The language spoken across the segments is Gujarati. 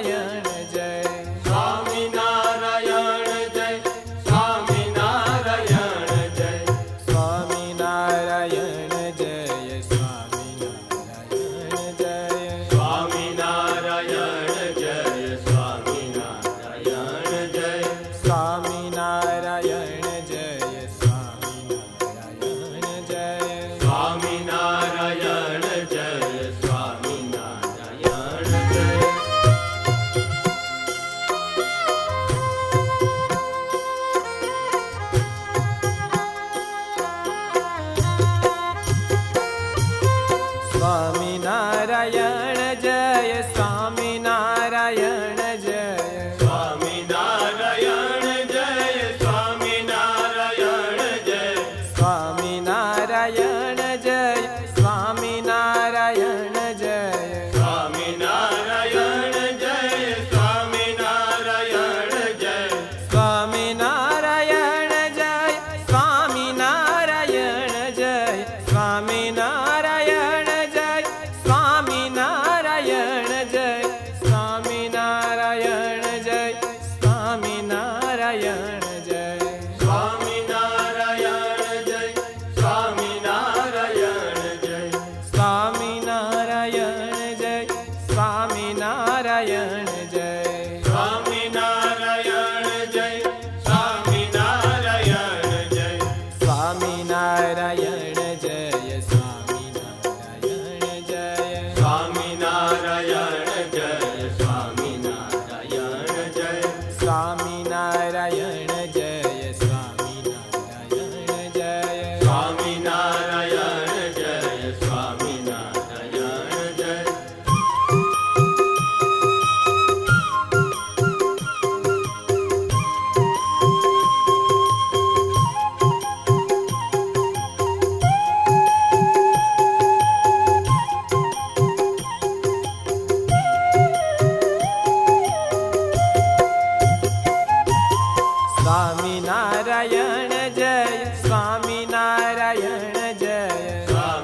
સ્વામિનારાયણ જય સ્વામિનારાયણ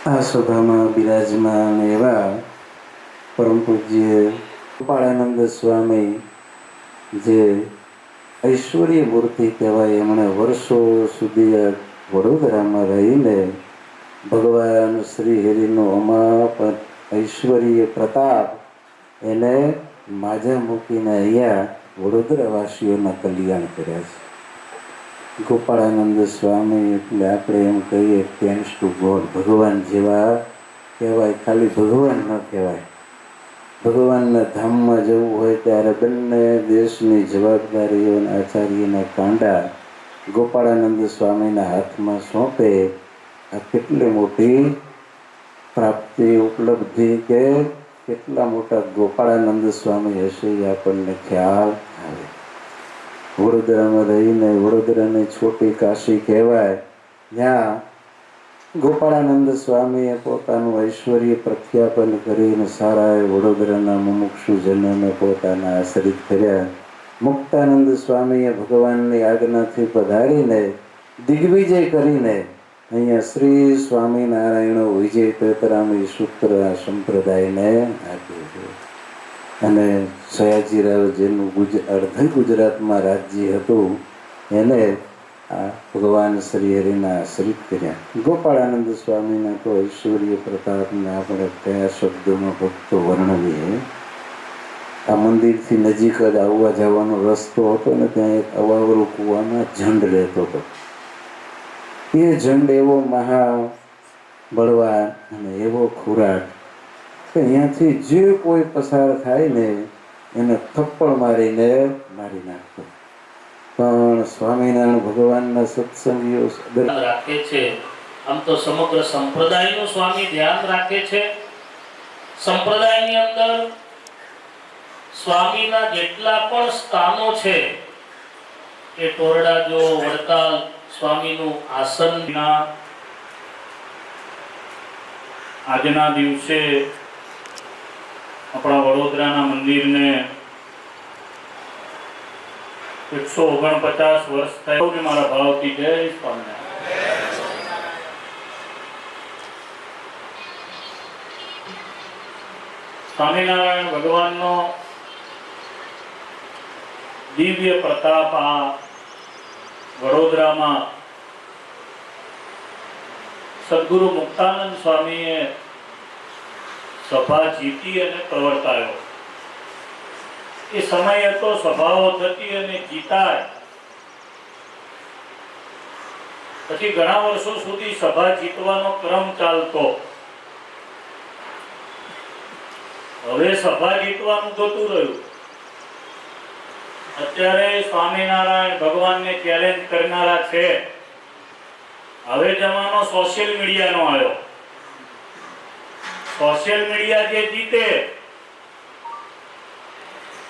આ સભામાં બિરાજમાન એવા પરમ પૂજ્ય ગોપાળાનંદ સ્વામી જે ઐશ્વર્ય મૂર્તિ કહેવાય, એમણે વર્ષો સુધી આ વડોદરામાં રહીને ભગવાન શ્રી હરિનો અમાપ ઐશ્વર્ય પ્રતાપ એને માજા મૂકીને અહીંયા વડોદરાવાસીઓના કલ્યાણ કર્યા છે. ગોપાળાનંદ સ્વામી એટલે આપણે એમ કહીએ થેન્ક્સ ટુ ગોડ, ભગવાન જેવા કહેવાય. ખાલી ભગવાન ન કહેવાય, ભગવાનના ધામમાં જવું હોય ત્યારે બંને દેશની જવાબદારીઓ આચાર્યના કાંડા ગોપાળાનંદ સ્વામીના હાથમાં સોંપે. આ કેટલી મોટી પ્રાપ્તિ, ઉપલબ્ધિ કે કેટલા મોટા ગોપાળાનંદ સ્વામી હશે એ આપણને ખ્યાલ આવે. વડોદરામાં રહીને વડોદરાની છોટી કાશી કહેવાય, જ્યાં ગોપાળાનંદ સ્વામીએ પોતાનું ઐશ્વર્ય પ્રખ્યાપન કરીને સારા વડોદરાના મુમુક્ષુજનોને પોતાના આશ્રિત કર્યા. મુક્તાનંદ સ્વામીએ ભગવાનની આજ્ઞાથી પધારીને દિગ્વિજય કરીને અહીંયા શ્રી સ્વામિનારાયણ વિજય પેતરામી સૂત્ર આ સંપ્રદાયને આપ્યું છે. અને સયાજીરાવ જેનું અર્ધ ગુજરાતમાં રાજ્ય હતું એને આ ભગવાન શ્રી હરિના આશ્રિત કર્યા. ગોપાળાનંદ સ્વામીના તો ઐશ્વર્ય પ્રતાપને આપણે કયા શબ્દોમાં ભક્તો વર્ણવીએ. આ મંદિરથી નજીક જ આવવા જવાનો રસ્તો હતો ને ત્યાં એક અવાવરૂ કૂવામાં ઝંડ રહેતો હતો. એ ઝંડ એવો મહાબળવાન અને એવો ખોરાક કે અહીંયાથી જે કોઈ પસાર થાય ને એને થપ્પડ મારીને મારી નાખતો. પણ સ્વામિનારાયણ ભગવાનના સત્સંગીઓ રાખે છે. આમ તો સમગ્ર સંપ્રદાયનું સ્વામી ધ્યાન રાખે છે. સંપ્રદાયની અંદર સ્વામીના જેટલા પણ સ્થાનો છે એ ટોરડા જો વડતાલ સ્વામીનું આસનના આજના દિવસે આપણા વડોદરાના મંદિરને 149 વર્ષ થયા ને મારા ભાવથી જય સ્વામિનારાયણ ભગવાનનો દિવ્ય પ્રતાપ આ વડોદરામાં સદગુરુ મુક્તાનંદ સ્વામીએ સભા જીતી અને પ્રવર્તાયો. એ સમય હતો સભાઓ થતી અને જીતાય. પછી ઘણા વર્ષો સુધી સભા જીતવાનો ક્રમ ચાલતો. હવે સભા જીતવાનું જતું રહ્યું. અત્યારે સ્વામિનારાયણ ભગવાનને ચેલેન્જ કરનારા છે. હવે જમાનો સોશિયલ મીડિયાનો આવ્યો. સોશિયલ મીડિયા જે જીતે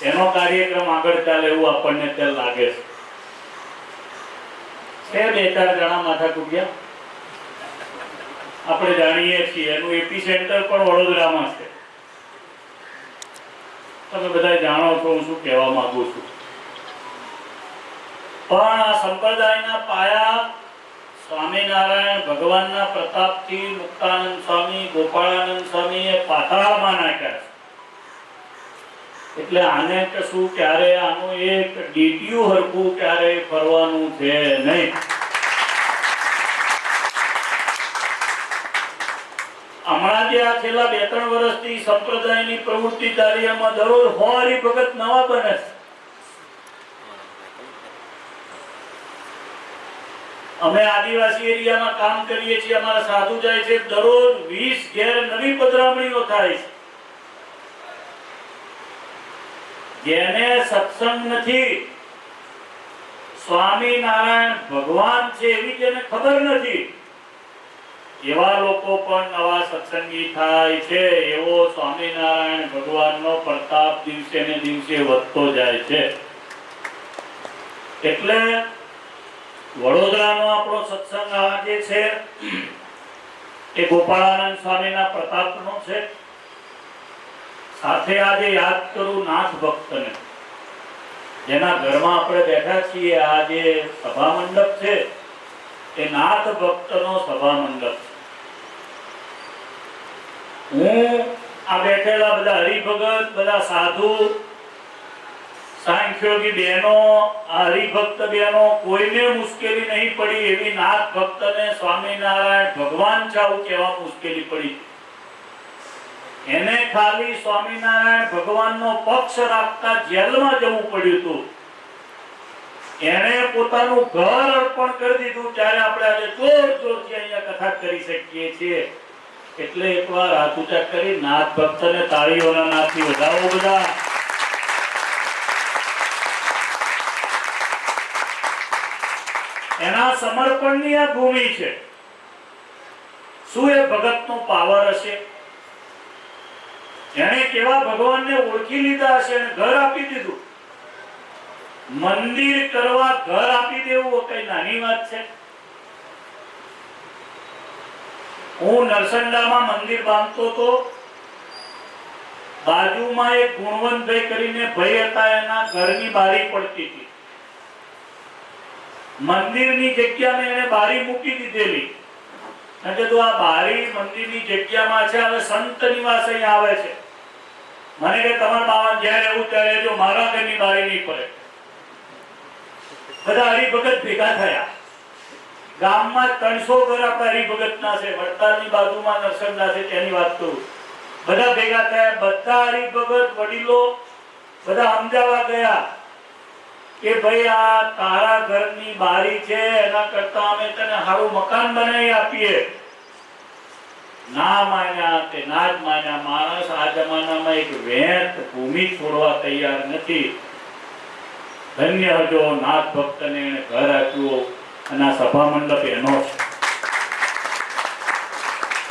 એનો કાર્યક્રમ આગળ ચાલે એવું આપણને ત્યાં લાગે છે. બે ચાર જણા માથા કૂટ્યા આપણે જાણીએ છીએ. એનું એપી સેન્ટર પણ વડોદરામાં છે. તમે બધા જાણો છો હું શું કહેવા માંગુ છું. પણ આ સંપ્રદાયના પાયા સ્વામિનારાયણ ભગવાનના પ્રતાપથી મુક્તાનંદ સ્વામી, ગોપાળાનંદ સ્વામીએ પાતાળમાં નાખ્યા છે. એટલે આને કશું ક્યારે આનું એક ડીટીયુ હરખું ક્યારે ફરવાનું છે નહીં. હમણાં જે આ છેલ્લા 2-3 વર્ષથી સંપ્રદાયની પ્રવૃત્તિ ચાલી એમાં દરરોજ 100 હરિભગત નવા બને છે. અમે આદિવાસી એરિયામાં કામ કરીએ છીએ. અમારા સાધુ જાય છે, દરરોજ 20 ઘેર નવી પધરામણીઓ થાય છે. જેને સત્સંગ નથી, સ્વામિનારાયણ ભગવાન છે એવી જેને ખબર નથી, એવા લોકો પણ નવા સત્સંગી થાય છે. એવો સ્વામિનારાયણ ભગવાનનો પ્રતાપ દિવસે ને દિવસે વધતો જાય છે. એટલે વડોદરાનો આપણો સત્સંગ આજે છે એ ગોપાળાનંદ સ્વામીના પ્રતાપનો છે. સાથે આજે યાદ કરું નાથ ભક્તને, જેના ઘરમાં આપણે બેઠા છીએ. આ જે સભા મંડપ છે એ નાથ ભક્તનો સભા મંડપ છે. હું આ બેઠેલા બધા હરિભગત, બધા સાધુ, સાંખ્યોગી બહેનો, આ હરિભક્ત બહેનો, કોઈને મુશ્કેલી નહીં પડી એવી નાથ ભક્તને સ્વામિનારાયણ ભગવાન ચાવું કેવા મુશ્કેલી પડી. એને ખાલી સ્વામિનારાયણ ભગવાનનો પક્ષ રાખતા જેલમાં જવું પડ્યું હતું. એને પોતાનું ઘર અર્પણ કરી દીધું. ત્યારે આપણે આજે જોરથી અહીંયા કથા કરી શકીએ છીએ. એટલે એકવાર હાથ ઊંચા કરી નાથ ભક્તને તાળીઓના નાદથી વધાવો બધા. એના સમર્પણની આ ભૂમિ છે. શું એ ભગતનો પાવર હશે? એને કેવા ભગવાનને ઓળખી લીધા હશે અને ઘર આપી દીધું. મંદિર કરવા ઘર આપી દેવું કઈ નાની વાત છે? હું નરસંડામાં મંદિર બાંધતો તો બાજુમાં એક ગુણવંતભાઈ કરીને ભાઈ હતા, એના ઘરની બારી પડતી હતી. મંદિરની જગ્યામાં એને બારી મૂકી દીધેલી. મેં કીધું આ બારી મંદિરની જગ્યામાં છે, હવે સંત નિવાસ અહીંયા આવે છે. મને કે તમારા બાવા જ્યારે એવું ત્યારે જો મારા ઘરની બારી નહીં પડે. બધા હરિભગત ભેગા થયા. ગામમાં 300 ઘર આપણા હરિભગતના છે. વડતાલની બાજુમાં નરસંડા છે, તેની વાત કરું. બધા ભેગા થયા, બધા હરિભગત વડીલો બધા સમજાવવા ગયા કે ભાઈ આ તારા ઘરની બારી છે, એના કરતા અમે તને સારું મકાન બનાવી આપીએ. ના માન્યા, તે ના જ માન્યા. માણસ આ જમાનામાં એક વેત ભૂમિ છોડવા તૈયાર નથી. ધન્ય હજો નાથ ભક્તને એને ઘર આપ્યું અને આ સભા મંડપ એનો છે.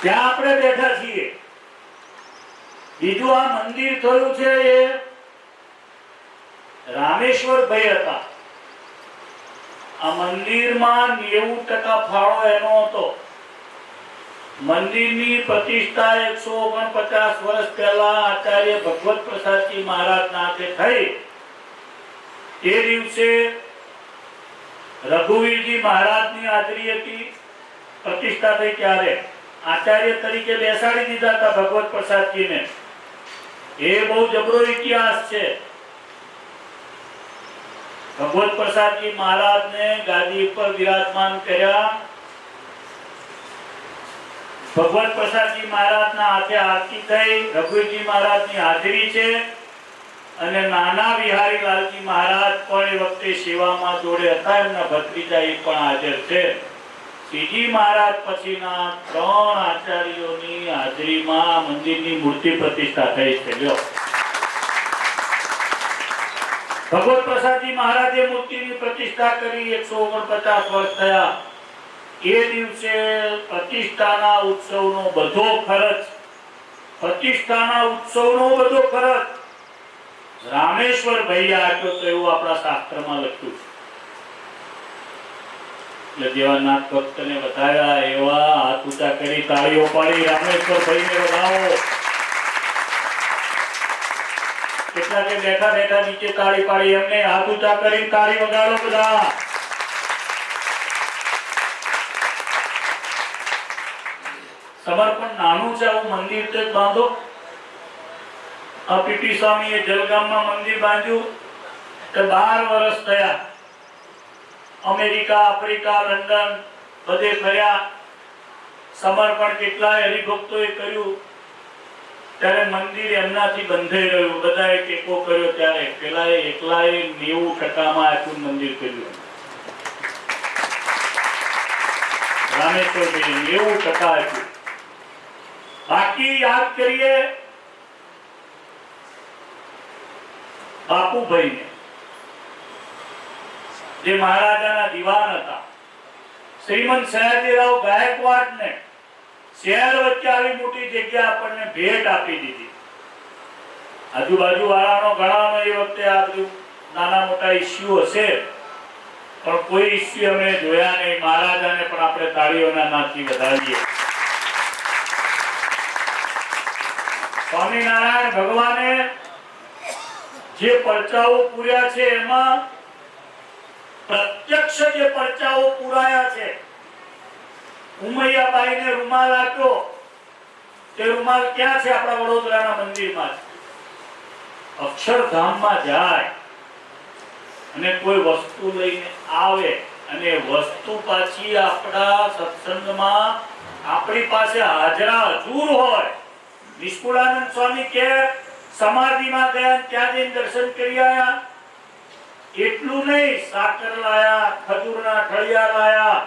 ત્યાં આપણે બેઠા છીએ. બીજું આ મંદિર થયું છે એ રામેશ્વર ભાઈ હતા. આ મંદિરમાં 90% ફાળો એનો હતો. મંદિરની પ્રતિષ્ઠા 149 વર્ષ પહેલા આચાર્ય ભગવત પ્રસાદજી મહારાજના હાથે થઈ. તે દિવસે રઘુવીરજી મહારાજની હાજરી હતી. પ્રતિષ્ઠા થઈ ત્યારે આચાર્ય તરીકે બેસાડી દીધા હતા ભગવત પ્રસાદજીને. એ બહુ જબરો ઇતિહાસ છે. ભગવત પ્રસાદજી મહારાજને ગાદી ઉપર વિરાજમાન કર્યા. ભગવત પ્રસાદજી મહારાજના હાથે આરતી થઈ. રઘુવીરજી મહારાજની હાજરી છે અને નાના વિહારી લાલજી મહારાજ પણ એ વખતે સેવામાં જોડે હતા. એમના ભત્રીજા એ પણ હાજર છે. શ્રીજી મહારાજ પછીના 3 આચાર્યોની હાજરીમાં મંદિરની મૂર્તિ પ્રતિષ્ઠા થઈ છે. ભગવત પ્રસાદજી મહારાજે મૂર્તિની પ્રતિષ્ઠા કરી. 149 વર્ષ થયા. એ દિવસે પ્રતિષ્ઠાના ઉત્સવનો બધો ખર્ચ રામેશ્વર ભાઈએ આપ્યો તો એવું આપણા શાસ્ત્રમાં લખ્યું છે. એટલે જેવા નાથ ભક્તને વધાર્યા એવા હાથ ઊંચા કરી તાળીઓ પાડી રામેશ્વર ભાઈને વધાવો. કેટલાકે બેઠા બેઠા નીચે તાળી પાડી, એમને હાથ ઊંચા કરી તાળી વગાડો બધા. સમર્પણ નાનું છે. આવું મંદિર તો બાંધો. આ પીટી સ્વામીએ જલગામમાં મંદિર બાંધ્યું તો 12 વર્ષ થયા. અમેરિકા, આફ્રિકા, લંડન બધે ફર્યા. સમર્પણ કેટલાય હરિભક્તોએ કર્યું. ત્યારે મંદિર એમનાથી બંધાઈ રહ્યું. બધાએ ટેકો કર્યો. ત્યારે પેલાએ એકલાએ 90% આખું મંદિર કર્યું. રામેશ્વરભાઈ 90% આપ્યું. બાકી યાદ કરીએ બાપુભાઈને, જે મહારાજાના દિવાન હતા. શ્રીમંત સયાજીરાવ ગાયકવાડને શહેર વચ્ચે આવી મોટી જગ્યા આપણને ભેટ આપી દીધી. આજુબાજુ વાળાનો ઘણાનો એ વખતે આ બધું નાના મોટા ઇસ્યુ હશે, પણ કોઈ ઇસ્યુ અમે જોયા નહીં. મહારાજાને પણ આપણે તાળીઓના નાદથી વધાવીએ. સ્વામિનારાયણ ભગવાને જે પરચાઓ પૂર્યા છે એમાં પ્રત્યક્ષ જે પરચાઓ પૂરાયા છે. ઉમૈયાબાઈને રૂમાલ આપ્યો તે રૂમાલ ક્યાં છે? આપણા વડોદરાના મંદિરમાં છે. અક્ષરધામમાં જાય અને કોઈ વસ્તુ લઈને આવે અને વસ્તુ પાછી આપણા સત્સંગમાં આપણી પાસે હાજરા હજુર હોય. નિષ્કુળાનંદ સ્વામી કે સમાધિમાં ગયા ત્યાં જઈને દર્શન કરી આયા. એટલું નહીં, સાકર લાયા, ખજૂરના ઠળિયા લાયા.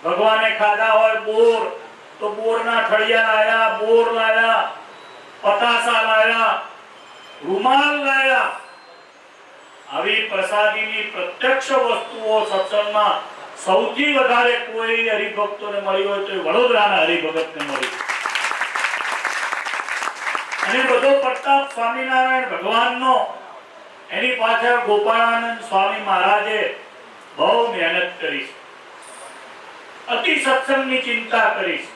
ભગવાને ખાધા હોય બોર તો બોરના ઠળિયા લાયા, બોર લાયા, પતાસા લાયા, રૂમાલ લાયા. આવી પ્રસાદીની પ્રત્યક્ષ વસ્તુઓ સત્સંગમાં સૌથી વધારે કોઈ હરિભક્તોને મળી હોય તો એ વડોદરાના હરિભગતને મળી. અને બધો પ્રતાપ સ્વામિનારાયણ ભગવાનનો. એની પાછળ ગોપાળાનંદ સ્વામી મહારાજે બહુ મહેનત કરી છે. અતિ સત્સંગની ચિંતા કરી છે,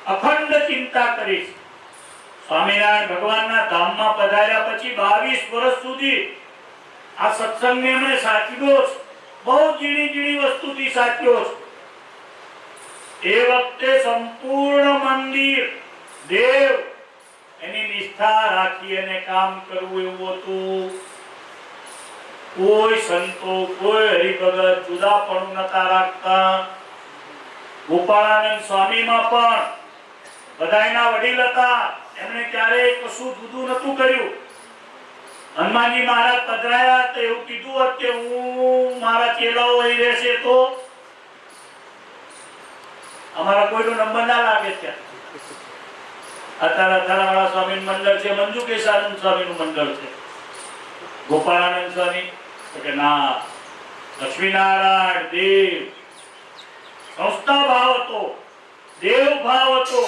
અખંડ ચિંતા કરી છે. સ્વામિનારાયણ ભગવાનના ધામમાં પધાર્યા પછી 22 વર્ષ સુધી આ સત્સંગને એમણે સાચવ્યો છે. બહુ ઝીણી ઝીણી વસ્તુથી સાચ્યો છે. એ વખતે સંપૂર્ણ મંદિર દેવ એની નિષ્ઠા રાખી અને કામ કરવું એવું હતું. કોઈ સંતો, કોઈ હરિભગત જુદાપણું નતા રાખતા. ગોપાળાનંદ સ્વામીમાં પણ બધાયના વડીલ હતા. એમણે ક્યારેય કશું જુદું નતું કર્યું. હનુમાનજી મહારાજ પધરાયા તો એવું કીધું હોત કે હું મારા ચેલાઓ અહીં રહેશે તો અમારા કોઈનો નંબર ના લાગે. ત્યાં અત્યારે અથાણાવાળા સ્વામી મંડળ છે, મંજુ કેશાનંદ સ્વામી નું મંડળ છે. ગોપાળાનંદ સ્વામી કે ના, લક્ષ્મીનારાયણ દેવ સંસ્થા ભાવ હતો, દેવ ભાવ હતો.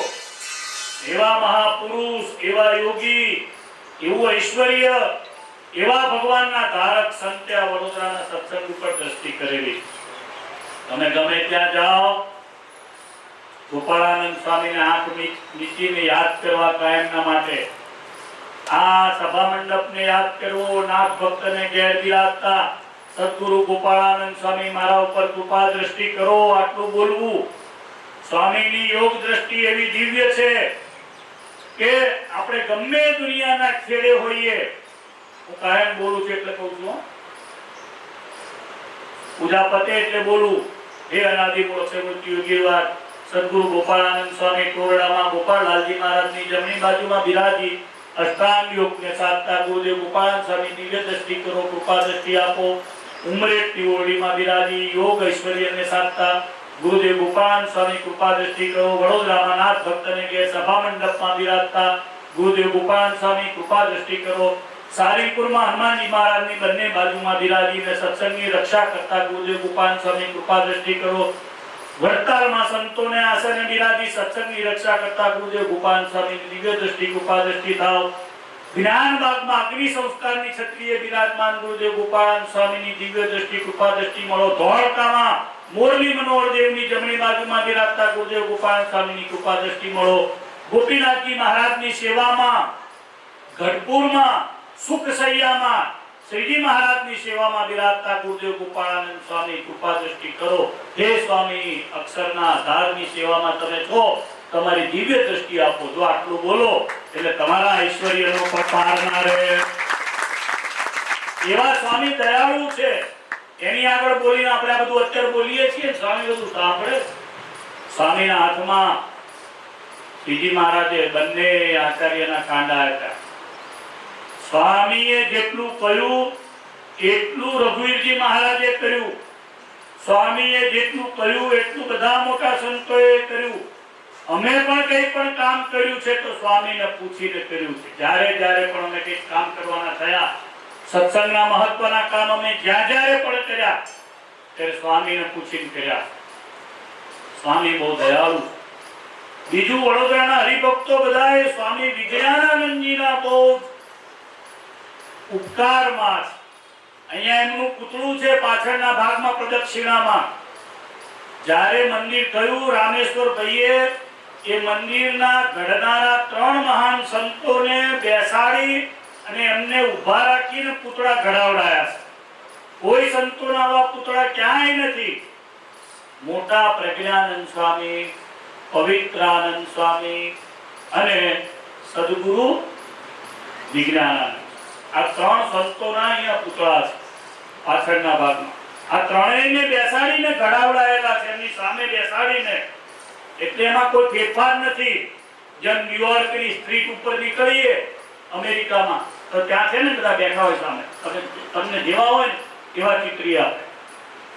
એવા મહાપુરુષ, એવા યોગી, એવું ઐશ્વર્ય, એવા ભગવાનના ધારક સંતે આ વડોદરાના સત્સંગ ઉપર દ્રષ્ટિ કરેલી. તમે ગમે ત્યાં જાઓ, ગોપાળાનંદ સ્વામીને આંખ નીચીને યાદ કરવા કાયમના માટે. આ સભા મંડપને યાદ કરવો, નાથ ભક્તને ઘેર બિરાજતા સદગુરુ ગોપાળાનંદ સ્વામી મારા ઉપર કૃપા દ્રષ્ટિ કરો, આટલું બોલવું. સ્વામીની યોગ દ્રષ્ટિ એવી દિવ્ય છે કે આપણે ગમે દુનિયાના છેડે હોઈએ, હું કાયમ બોલું છું એટલે કહું છું, પૂજા પતે એટલે બોલું. હે અનાદિ મોક્ષ મૂર્તિ યોગીવાર સદગુરુ ગોપાળાનંદ સ્વામી કોરડામાં ગોપાળલાલજી મહારાજની જમણી બાજુમાં બિરાજી અષ્ટાંગ યોગને સાધતા ગુરુદેવ ગોપાળાનંદ સ્વામી દિવ્ય દ્રષ્ટિ કરો, કૃપા દ્રષ્ટિ આપો. ઉમરેઠની ઓરડીમાં બિરાજી યોગ ઐશ્વર્યને સાધતા ગુરુદેવ ગોપાળાનંદ સ્વામી કૃપા દ્રષ્ટિ કરો. વડોદરામાં નાથ ભક્તને કે સભા મંડપમાં બિરાજતા ગુરુદેવ ગોપાળાનંદ સ્વામી કૃપા દ્રષ્ટિ કરો. સારીપુરમાં હનુમાનજી મહારાજની બંને બાજુમાં બિરાજીને સત્સંગની રક્ષા કરતા ગુરુદેવ ગોપાળાનંદ સ્વામી કૃપા દ્રષ્ટિ કરો. વડતાલમાં સંતોને આસને બિરાજી સત્સંગની રક્ષા કરતા ગુરુદેવ ગોપાળાનંદ સ્વામીની દિવ્ય દ્રષ્ટિ કૃપા દ્રષ્ટિ થાવ. જ્ઞાનબાગમાં અગ્નિ સંસ્કારની ક્ષત્રિય બિરાજમાન ગુરુદેવ ગોપાળાનંદ સ્વામીની દિવ્ય દ્રષ્ટિ કૃપા દ્રષ્ટિ મળો. ધોળકામાં મોરલી મનોહર દેવની જમણી બાજુમાં બિરાજતા ગુરુદેવ ગોપાળાનંદ સ્વામીની કૃપા દ્રષ્ટિ મળો. ગોપીનાથજી મહારાજની સેવામાં ગઢપુરમાં સુખસૈયામાં શ્રીજી મહારાજની સેવામાં બિરાજતા ગુરુદેવ ગોપાળાનંદ સ્વામી કૃપા દ્રષ્ટિ કરો. હે સ્વામી, અક્ષરના આધારની સેવામાં તમે છો, તમારી દિવ્ય દ્રષ્ટિ આપો. જો આટલું બોલો એટલે તમારા ઐશ્વર્યનો પાર ના રહે. એવા સ્વામી દયાળુ છે. એની આગળ બોલીને આપણે આ બધું અત્યારે બોલીએ છીએ, સ્વામી બધું સાંભળે. સ્વામીના હાથમાં શ્રીજી મહારાજે બંને આચાર્યના કાંડા હતા. સ્વામીએ જેટલું કહ્યું એટલું રઘુવીરજી મહારાજે કર્યું. સ્વામીએ જેટલું કહ્યું એટલું બધા મોટા સંતોએ કર્યું. અમે પણ કંઈ પણ કામ કર્યું છે તો સ્વામીને પૂછીને કર્યું છે. જ્યારે જ્યારે પણ અમે કંઈક કામ કરવાના થયા, સત્સંગના મહત્વના કામ અમે જ્યારે પણ કર્યા ત્યારે સ્વામીને પૂછીને કર્યા. સ્વામી બહુ દયાળુ. બીજું, વડોદરાના હરિભક્તો બધાએ સ્વામી વિજયાનંદજીના બહુ ઉપકારમાં. અહીંયા એમનું પુતળું છે પાછળના ભાગમાં પ્રદક્ષિણામાં. જ્યારે મંદિર થયું, રામેશ્વર ભાઈએ એ મંદિરના ઘડનારા 3 મહાન સંતોને બેસાડી અને એમને ઊભા રાખીને પુતળા ઘડાવડાયા છે. કોઈ સંતોના આવા પુતળા ક્યાંય નથી. મોટા પ્રજ્ઞાનંદ સ્વામી, પવિત્રાનંદ સ્વામી, અને સદગુરુ વિજ્ઞાનાનંદ. આ ત્રણ સંતોના અહીંયા પુતળા છે પાછળના ભાગમાં. આ ત્રણેયને બેસાડીને ઘડાવડાયેલા છે, એમની સામે બેસાડીને. એટલે એમાં કોઈ ફેરફાર નથી. જેમ ન્યુયોર્કની સ્ટ્રીટ ઉપર નીકળીએ અમેરિકામાં તો ત્યાં છે ને બધા બેઠા હોય સામે, તમને જેવા હોય ને એવા ચિત્રી આપે,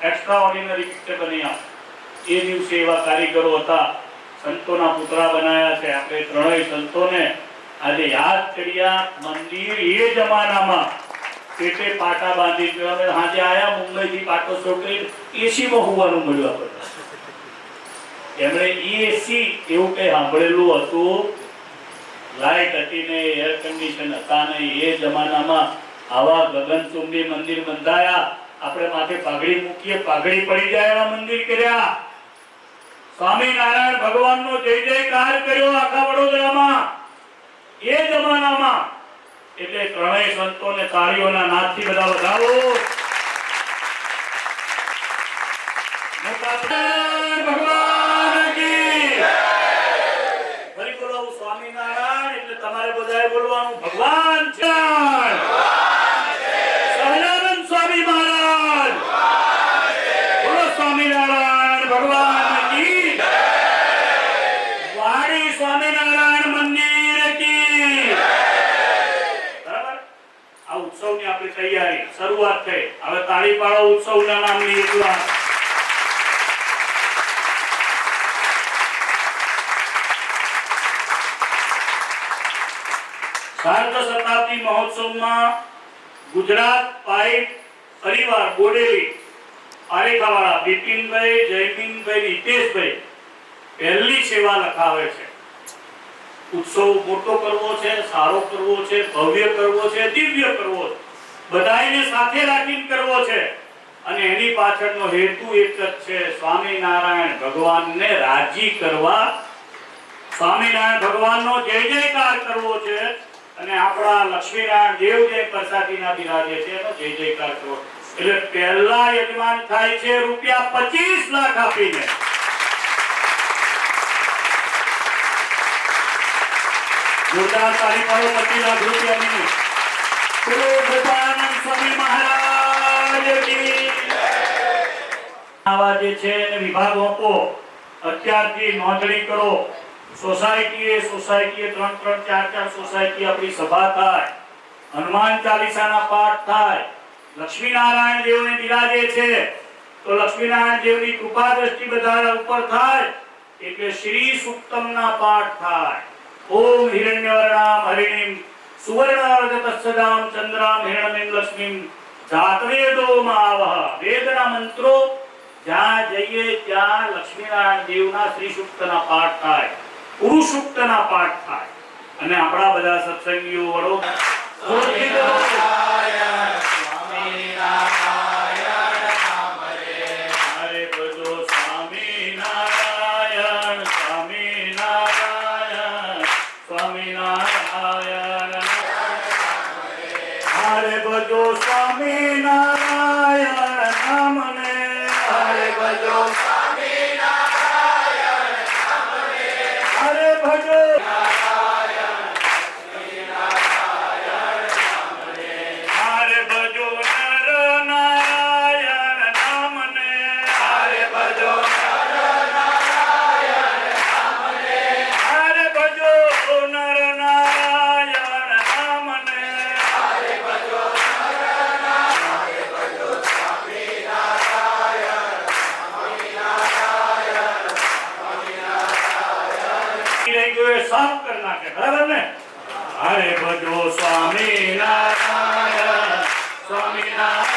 એક્સ્ટ્રા ઓર્ડિનરી પિક્ચર બની આપે. એ દિવસે એવા કારીગરો હતા, સંતોના પુતળા બનાવ્યા છે. આપણે ત્રણેય સંતોને આજે યાદ કર્યા. મંદિર એ જમાનામાં પેટે પાટા બાંધી ગયો. અમે સાંજે આયા મુંબઈથી પાટો છોકરી એસીમાં હોવાનું મળ્યું આપણને. એમણે એસી એવું કઈ સાંભળેલું હતું? લાઇટ હતી ને, એર કન્ડિશન હતા ને. એ જમાનામાં આવા ગગનચુંબી મંદિર બંધાયા. આપણે માથે પાઘડી મૂકીએ, પાઘડી પડી જાય એવા મંદિર કર્યા. સ્વામિનારાયણ ભગવાનનો જય જયકાર કર્યો આખા વડોદરામાં એ જમાનામાં. એટલે ત્રણેય સંતોને તાળીઓના નાદથી બધા વધાવો. ભગવાન કી ફરી બોલાવું સ્વામિનારાયણ. એટલે તમારે બધાએ બોલવાનું ભગવાન છે. સહજાનંદ સ્વામી મહારાજ બોલો સ્વામિનારાયણ ભગવાન કી. વાડી સ્વામિનારાયણ મંદિર કી. બરાબર. આ ઉત્સવની આપણી તૈયારી શરૂઆત થઈ. હવે તાળી પાડો ઉત્સવના નામની રજૂઆત. સાર્ધ શતાબ્દી મહોત્સવમાં ગુજરાત પાઇપ પરિવાર બોડેલી આરેખાવાળા બિપિનભાઈ, જયમીનભાઈ, હિતેશભાઈ પહેલી સેવા લખાવે છે. ઉત્સવ મોટો કરવો છે, સારો કરવો છે, ભવ્ય કરવો છે, દિવ્ય કરવો છે, બધાને સાથે રાખીને કરવો છે. અને એની પાછળનો હેતુ એક જ છે, સ્વામિનારાયણ ભગવાનને રાજી કરવા, સ્વામિનારાયણ ભગવાનનો જય જયકાર કરવો છે. અને આપણા લક્ષ્મીનારાયણ દેવ જે પ્રસાદીના બિરાજે છે એનો જય જયકાર કરવો. એટલે પહેલા યજમાન થાય છે રૂપિયા 25 લાખ આપીને. જોરદાર તાળી પાડો 25 લાખ રૂપિયાની. બોલો ગોપાળાનંદ સ્વામી મહારાજ કી. આવા જે છે એને વિભાગ આપો. અત્યારથી નોંધણી કરો. સોસાયટીએ 3-3, 4-4 સોસાયટી આપણી સભા થાય. હનુમાન ચાલીસાના પાઠ થાય. લક્ષ્મીનારાયણ દેવને બિરાજે છે તો લક્ષ્મીનારાયણ દેવની કૃપા દ્રષ્ટિ બધા ઉપર થાય. એટલે શ્રી સૂક્તમના પાઠ થાય. ઓમ હિરણ્યવર્ણામ હરિણીમ સુવર્ણરજતસ્સદામ ચંદ્રામ હિરણ્યમ લક્ષ્મીમ જાતવેદો માવહ. વેદના મંત્રો જ્યાં જઈએ ત્યાં લક્ષ્મીનારાયણ દેવના શ્રી સૂક્તના પાઠ થાય, પુરુષ સૂક્તના પાઠ થાય. અને આપણા બધા સત્સંગીઓ વડો સાફ કરી નાખે. બરાબર ને? હરે ભજો સ્વામિનારાયણ સ્વામિનારાયણ.